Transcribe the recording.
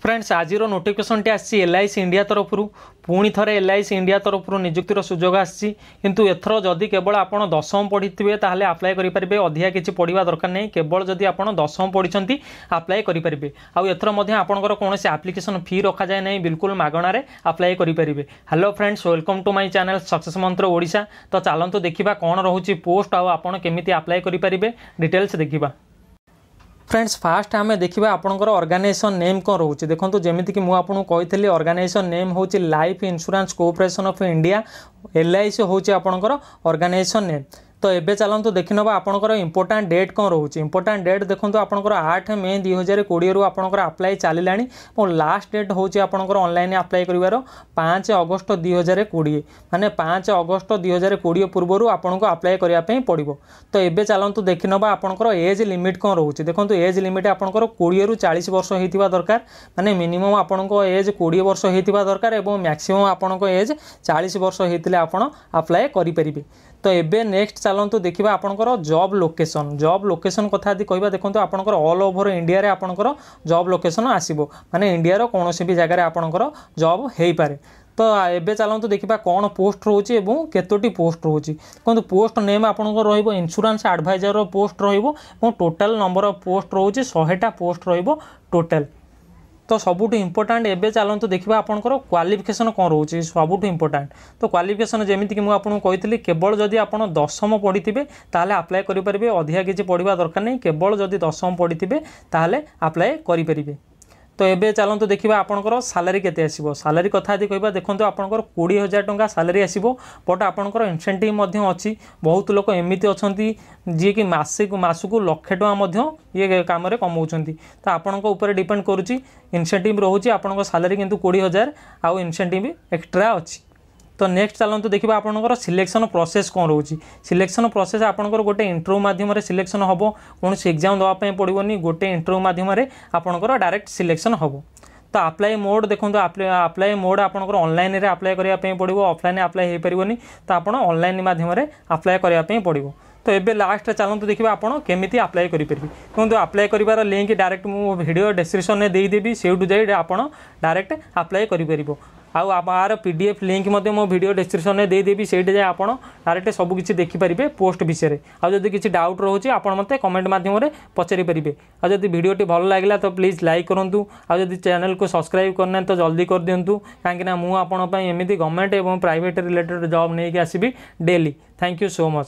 Friends आज notification T आसी LIC India तरफ पुणी थे LIC इंडिया तरफ निजुक्तिर सुजोग आसी किंतु एथर जदि केवल आपड़ दशम पढ़ी थे आप्लाय करेंगे अधिका किसी पढ़ा दरकार नहीं केवल जदि आप दशम पढ़ी आप्लाय करेंगे आउ एथर आपंकर कौन एप्लिकेशन फी रखा जाए नहीं बिल्कुल मागणार आप्लाय करेंगे। Hello friends welcome to my channel success Mantra Odisha. तो चलतु देखा कौन रोचे पोस्ट आउ केमी आप्लाय करेंगे डिटेल्स देखा। फ्रेंड्स फास्ट आम देखा आपंकर ऑर्गेनाइजेशन नेम कौन रोचे देखो जमीक मुझे कही ऑर्गेनाइजेशन नेम हूँ life insurance cooperation of India LIC हूँ आपंकर ऑर्गेनाइजेशन नेम। तो एबे चलतु देखी ना आपंकर इंपोर्टाट डेट कौन रोचे इंपोर्टाट डेट देखो आपंकर 8 मे 2020 रु आपंकर अप्लाई चलला और लास्ट डेट हूँ आपंकर ऑनलाइन अप्लाई कर 5 अगस्त 2020 माने 5 अगस्त 2020 पूर्व आपको अप्लाई करने पड़ो। तो एबे चलतु देखी ना आपंकर एज लिमिट कौन रोचे देखो एज लिमिट आपंकर 20 रु 40 वर्ष होता दरकार माने मिनिमम आपंको एज 20 वर्ष होता दरकार और मैक्सिमम आपंको एज 40 वर्ष होते आप अप्लाई करेंगे। तो एबे नेक्स्ट चलतु देखा आपंकर जॉब लोकेशन कथा कहवा देखो आपंकर ऑल ओवर इंडिया रे आपंकर जॉब लोकेशन आसीबो माने इंडिया कौन भी जगह आपंकर जॉब हो पारे। तो एबे चलतु देखा कौन पोस्ट रोचे और केतोटी पोस्ट रोचे देखो पोस्ट नेम आपंकर रहिबो इंश्योरेंस एडवाइजर पोस्ट रहिबो और टोटल नंबर ऑफ पोस्ट रोचे 100टा पोस्ट रहिबो टोटल। तो सबुठ इम्पोर्टाट एबे चलतु देखा आपंकर क्वालिफिकेशन कौन रोचे सबुठ इम्पोर्टाट। तो क्वालिफिकेशन जमीक मुझे कही केवल जदि आप दशम पढ़ी थे आप्लाय करेंगे अधिका किसी पढ़ा दरकार नहीं केवल जदि दशम पढ़ी थे आप्लाय करेंगे। तो एबे चलतु देखा आपंकर सालारी केते आसीबो सालारी कथा यदि कहबा देखो आपंकर 20,000 टंका सालारी आसीबो बट आपंकर इनसेंटिव अच्छी बहुत लोक एमती अच्छा जी कि मासकू लक्षे टଙ୍କା ये कम कमाउछंती। तो आपंक ऊपर डिपेंड करुच्ची इनसेंटिव रोचे आपंक सालारी किंतु 20,000 आउ इनसेंटिव एक्स्ट्रा अच्छी। तो नेक्स्ट चलतु देखा आपंकर सिलेक्शन प्रोसेस कौन रोचे सिलेक्शन प्रोसेस आपंकर गोटे इंटरव्यू माध्यम सिलेक्शन हम कौन एग्जाम देवाई पड़ोनी गोटे इंटरव्यू माध्यम आपंकर डायरेक्ट सिलेक्शन हम। तो अप्लाई मोड देखो अप्लाई मोड आपंकर ऑनलाइन रे अप्लाई करने पड़ो ऑफलाइन अप्लाई हो पारनी तो आप ऑनलाइन माध्यम अप्लाई करने पड़ो। तो एबे लास्ट चलतु देखा आप केमी अप्लाई करेंगे क्योंकि अप्लाई कर लिंक डायरेक्ट मु वीडियो डिस्क्रिप्शन में देदेवी से आप डायरेक्ट अप्लाई करेंगे आर PDF लिंक मो वीडियो डिस्क्रिप्शन में देदेवी से आप डायरेक्ट सबकि देखिपारे पोस्ट विषय आदि किसी डाउट रोचे आप मत कमेंट मध्यम पचारि पारे। आदि वीडियोटी भल लगे तो प्लीज़ लाइक करूँ आदि चैनल को सब्सक्राइब करना तो जल्दी कर दिंतु कहीं मुझे एमती गवर्नमेंट और प्राइवेट रिलेटेड जॉब नहीं आसबि डेली। Thank you so much.